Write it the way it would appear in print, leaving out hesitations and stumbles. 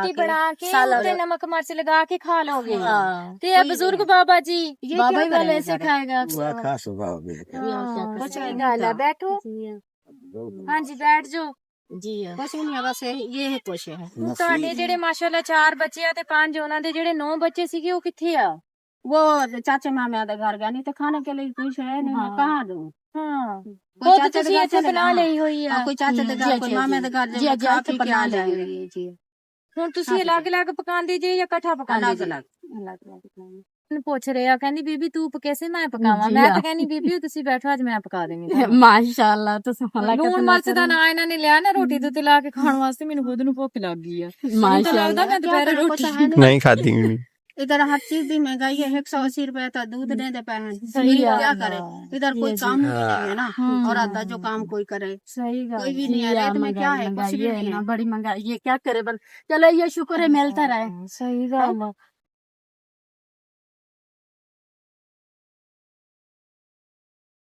रोटी बना के साला उते नमक मिर्च लगा के खा लोगे। हाँ। ते ये बुजुर्ग बाबा जी ये बाबा क्या ही वाले करेंगे ऐसे बेचारे? खाएगा। हुआ खा स्वभाव भी कुछ नहीं गाला बैठो। हाँ जी बैठ जाओ। जी कुछ नहीं है, बस ये है कुछ है। ਹੁਣ ਤੁਹਾਡੇ ਜਿਹੜੇ ਮਾਸ਼ਾਅੱਲਾ 4 ਬੱਚੇ ਆ ਤੇ 5 ਉਹਨਾਂ ਦੇ ਜਿਹੜੇ 9 ਬੱਚੇ ਸੀਗੇ ਉਹ ਕਿੱਥੇ ਆ? वो चाचे मामे का घर गया, नहीं तो खाने के लिए कुछ है नहीं, मैं कहाँ दूँ। ਹਾਂ कोई ਉਹ चाचे ਤੁਸੀਂ के घर ਇੱਥੇ चले ਬਣਾ गए, ਲਈ ਹੋਈ ਆ। हाँ, कोई चाचे के घर, कोई मामे के घर, जब खा पी के आ जाएंगे। जी ਹੁਣ ਤੁਸੀਂ ਅਲੱਗ-ਅਲੱਗ ਪਕਾਉਂਦੇ ਜੇ ਜਾਂ ਇਕੱਠਾ ਪਕਾਉਂਦੇ ਜੇ? अलग अलग। ਮੈਨੂੰ ਪੁੱਛ ਰਹੇ ਆ ਕਹਿੰਦੀ ਬੀਬੀ ਤੂੰ ਪਕੇਸੇ ਮੈਂ ਪਕਾਵਾਂ। ਮੈਂ ਤਾਂ ਕਹਿੰਦੀ ਬੀਬੀ ਤੁਸੀਂ ਬੈਠੋ ਅੱਜ ਮੈਂ ਪਕਾ ਦੇਵਾਂਗੀ। माशाल्लाह तो ਲੂਣ ਮਿਰਚ ਦਾ ਨਾਂ ਇਹਨਾਂ ਨੇ ਲਿਆ ਨਾ ਰੋਟੀ ਦੇ ਉੱਤੇ ਲਾ ਕੇ ਖਾਣ ਵਾਸਤੇ, ਮੈਨੂੰ ਖੁਦ ਨੂੰ ਭੁੱਖ ਲੱਗ ਗਈ ਆ। ਮੈਨੂੰ ਤਾਂ ਲੱਗਦਾ ਮੈਂ ਦੁਪਹਿਰੇ ਰੋਟੀ नहीं खाती हूँ। इधर हर चीज की महंगाई है, 180 रुपए तो दूध नहीं दे पाए। सही है। क्या करे, इधर कोई काम भी नहीं है ना, और आता जो काम कोई करे ਸਹੀ ਗੱਲ कोई भी नहीं है। रेट में क्या है, कुछ भी नहीं है। बड़ी महंगाई, ये क्या करे बल। चलो ये शुक्र है मिलता रहे। ਸਹੀ ਗੱਲ ਆ।